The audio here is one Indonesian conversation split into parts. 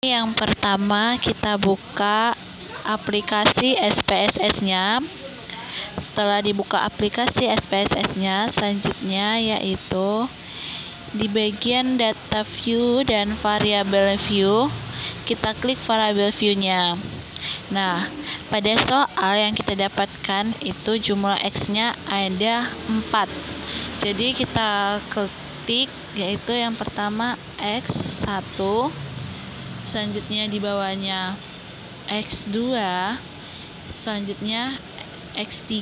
Yang pertama kita buka aplikasi SPSS-nya. Setelah dibuka aplikasi SPSS-nya, selanjutnya yaitu di bagian data view dan variable view, kita klik variable view-nya. Nah, pada soal yang kita dapatkan itu jumlah X-nya ada 4. Jadi kita ketik yaitu yang pertama X1, selanjutnya di bawahnya X2, selanjutnya X3,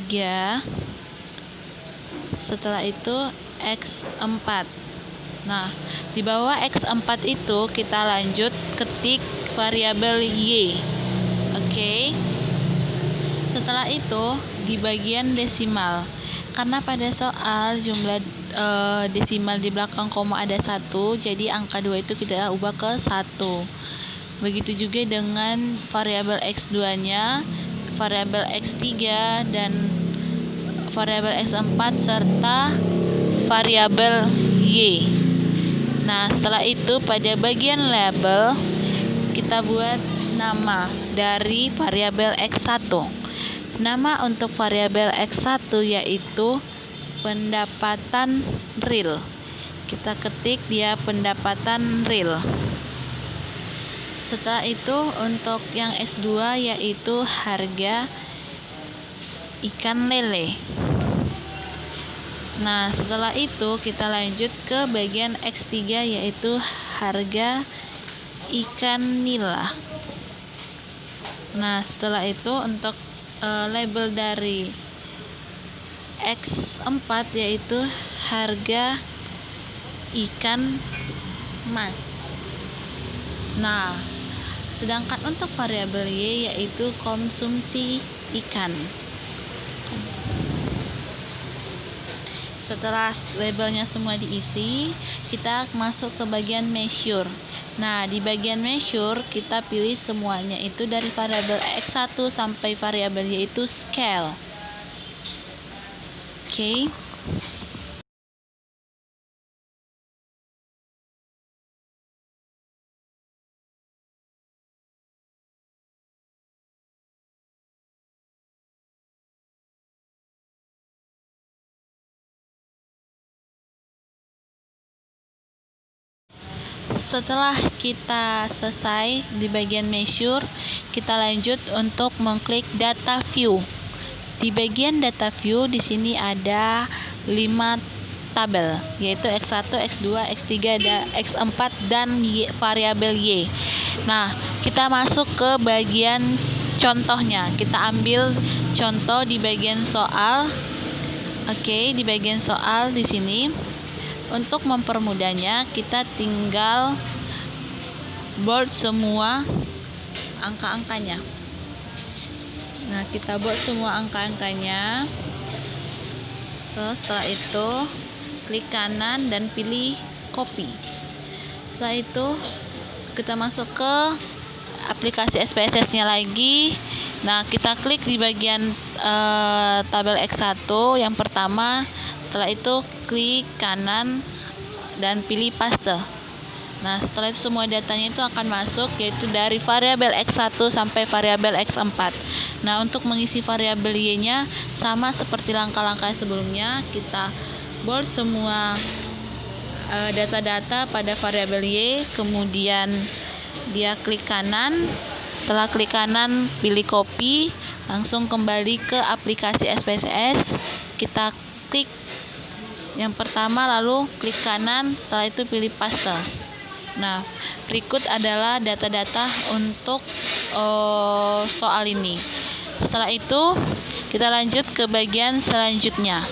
setelah itu X4. Nah, di bawah X4 itu kita lanjut ketik variabel Y. Oke. Setelah itu di bagian desimal. Karena pada soal jumlah desimal di belakang koma ada 1, jadi angka 2 itu kita ubah ke 1. Begitu juga dengan variabel X2-nya, variabel X3 dan variabel X4 serta variabel Y. Nah, setelah itu pada bagian label kita buat nama dari variabel X1. Nama untuk variabel X1 yaitu pendapatan real. Kita ketik dia pendapatan real. Setelah itu untuk yang S2 yaitu harga ikan lele. Nah, setelah itu kita lanjut ke bagian X3 yaitu harga ikan nila. Nah, setelah itu untuk label dari X4 yaitu harga ikan mas. Nah, sedangkan untuk variabel Y yaitu konsumsi ikan. Setelah labelnya semua diisi, kita masuk ke bagian measure. Nah, di bagian measure kita pilih semuanya itu dari variabel X1 sampai variabel Y itu scale. Oke. Setelah kita selesai di bagian measure, kita lanjut untuk mengklik data view. Di bagian data view di sini ada 5 tabel, yaitu X1, X2, X3, X4 dan variabel Y. Nah, kita masuk ke bagian contohnya. Kita ambil contoh di bagian soal. Oke, di bagian soal di sini. Untuk mempermudahnya, kita tinggal bold semua angka-angkanya. Nah, kita bold semua angka-angkanya. Terus setelah itu klik kanan dan pilih copy. Setelah itu kita masuk ke aplikasi SPSS-nya lagi. Nah, kita klik di bagian tabel X1 yang pertama. Setelah itu klik kanan dan pilih paste. Nah, setelah itu semua datanya itu akan masuk, yaitu dari variabel X1 sampai variabel X4. Nah, untuk mengisi variabel Y-nya sama seperti langkah-langkah sebelumnya, kita bold semua data-data pada variabel Y, kemudian dia klik kanan. Setelah klik kanan, pilih copy, langsung kembali ke aplikasi SPSS. Kita klik yang pertama, lalu klik kanan, setelah itu pilih paste. Nah, berikut adalah data-data untuk soal ini. Setelah itu, kita lanjut ke bagian selanjutnya.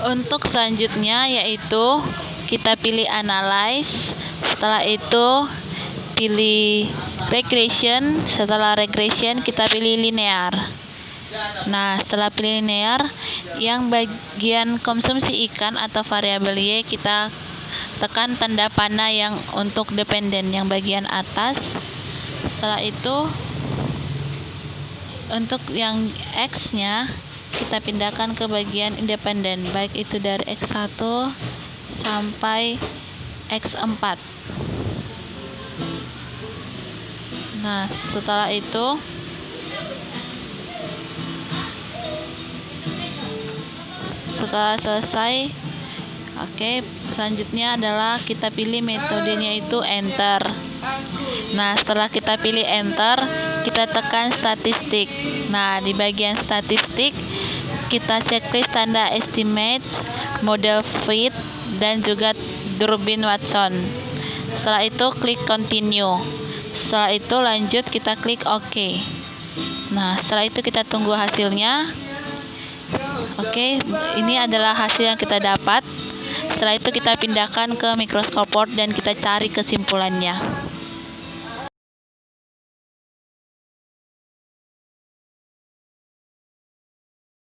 Untuk selanjutnya yaitu kita pilih analyze, setelah itu pilih regression, setelah regression kita pilih linear. Nah, setelah pilih linear, yang bagian konsumsi ikan atau variabel Y kita tekan tanda panah yang untuk dependen yang bagian atas. Setelah itu untuk yang X-nya kita pindahkan ke bagian independen, baik itu dari X1 sampai X4. Nah, setelah itu setelah selesai, selanjutnya adalah kita pilih metodenya itu enter. Nah, setelah kita pilih enter, kita tekan statistik. Nah, di bagian statistik kita checklist tanda estimate, model fit, dan juga Durbin Watson. Setelah itu klik continue. Setelah itu lanjut, kita klik OK. Nah, setelah itu kita tunggu hasilnya. Ini adalah hasil yang kita dapat. Setelah itu kita pindahkan ke Microscope Word dan kita cari kesimpulannya.